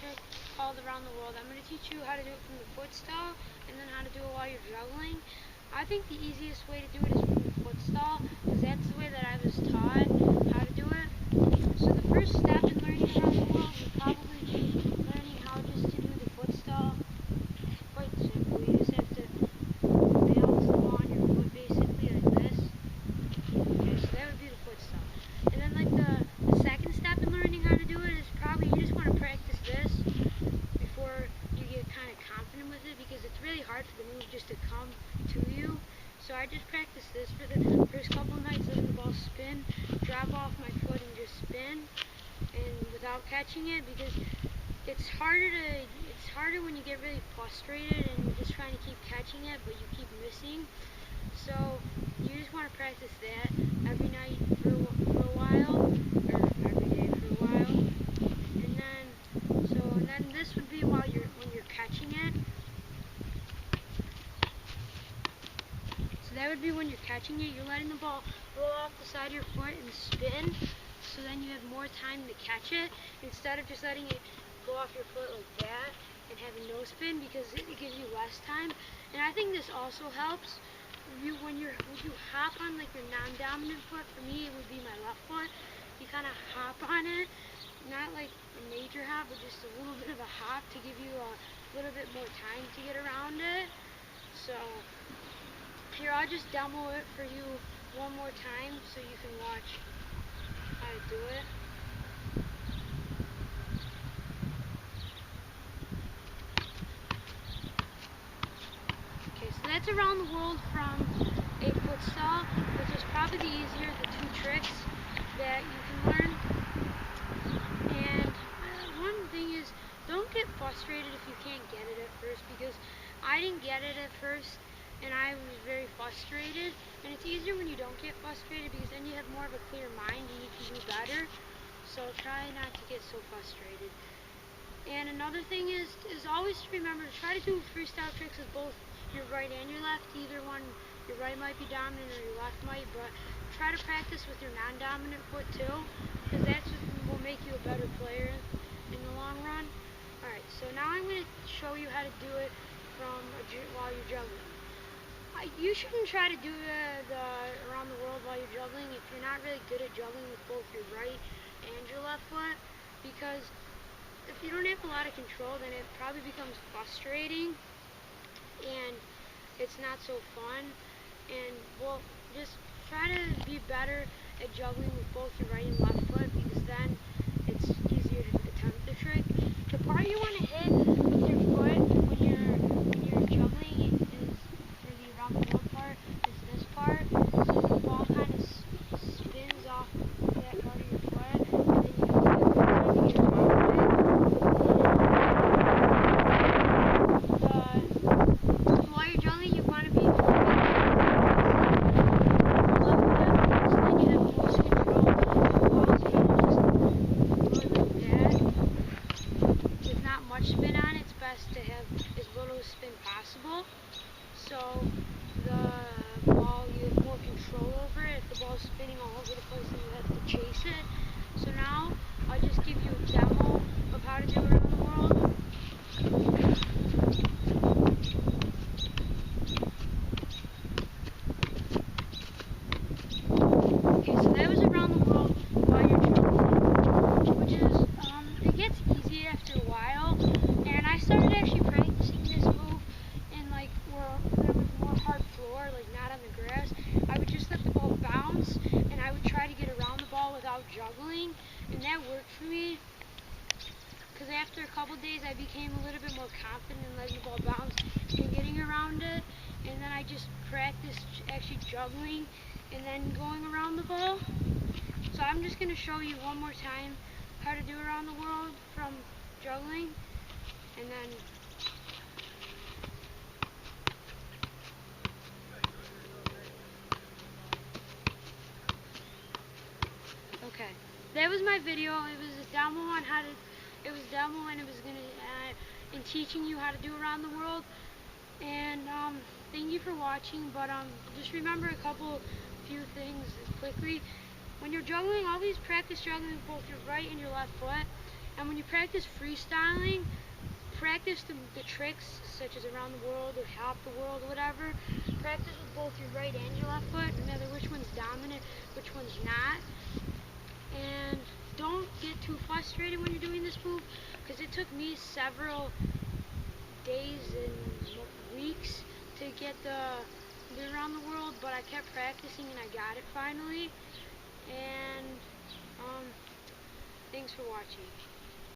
trick called Around the World. I'm going to teach you how to do it from the foot stall and then how to do it while you're juggling. I think the easiest way to do it is from the foot stall because that's the way that I was taught how to do it. So the first step in learning Around the World would probably be learning how just to do the foot stall. It's quite simple. You just have to balance the ball on your foot basically like this. Okay, so that would be the foot stall. And then like the second step in learning how to do it is probably you just want to practice this before you get kind of confident with it because it's really hard for the move just to come to you. So I just practice this for the first couple of nights, letting the ball spin, drop off my foot and just spin and without catching it because it's harder when you get really frustrated and you're just trying to keep catching it but you keep missing. So you just want to practice that every night for a while, or every day for a while. And then this would be when you're catching it. So that would be when you're catching it, you're letting the ball roll off the side of your foot and spin. So then you have more time to catch it instead of just letting it go off your foot like that and having no spin because it gives you less time. And I think this also helps when you hop on like your non-dominant foot. For me, it would be my left foot. You kind of hop on it, not like a major hop, but just a little bit of a hop to give you a little bit more time to get around it. So here, I'll just demo it for you one more time so you can watch how to do it. Okay, so that's Around the World from a foot stall, which is probably the easier of the two tricks that you can learn. And one thing is, don't get frustrated if you can't get it at first because I didn't get it at first and I was very frustrated. And it's easier when you don't get frustrated because then you have more of a clear mind and you can do better. So try not to get so frustrated. And another thing is always remember to try to do freestyle tricks with both your right and your left. Either one, your right might be dominant or your left might, but try to practice with your non-dominant foot too, because that's what will make you a better player in the long run. Alright, so now I'm going to show you how to do it while you're juggling. You shouldn't try to do the Around the World while you're juggling if you're not really good at juggling with both your right and your left foot, because if you don't have a lot of control, then it probably becomes frustrating and it's not so fun. And well, just try to be better at juggling with both your right and left foot because then it's easier to attempt the trick. The part you want to hit with your foot when you're juggling is for the Around the World part is this part. So the ball kind of spins off that part of your foot and then you have to try to get around it. While you're juggling, you want to be spin on, it's best to have as little spin possible. So the ball, you have more control over it. If the ball's spinning all over the place, then you have to chase it. So now I'll just give you a demo of how to do it Around the World. Okay, so that was Around the World while you're juggling, which is it gets easy after a while. And I started actually practicing this move in like where there was more hard floor, like not on the grass. I would just let the ball bounce and I would try to get around the ball without juggling, and that worked for me because after a couple days I became a little bit more confident in letting the ball bounce and getting around it, and then I just practiced actually juggling and then going around the ball. So I'm just going to show you one more time how to do Around the World from juggling. And then okay, that was my video. It was a demo on how to. It was demo, and it was gonna in teaching you how to do Around the World. And thank you for watching. But just remember few things quickly. When you're juggling, always practice juggling with both your right and your left foot. And when you practice freestyling, practice the tricks such as around the world or half the world or whatever. Practice with both your right and your left foot, no matter which one's dominant, which one's not. And don't get too frustrated when you're doing this move, because it took me several days and weeks to get the around the world, but I kept practicing and I got it finally. And thanks for watching.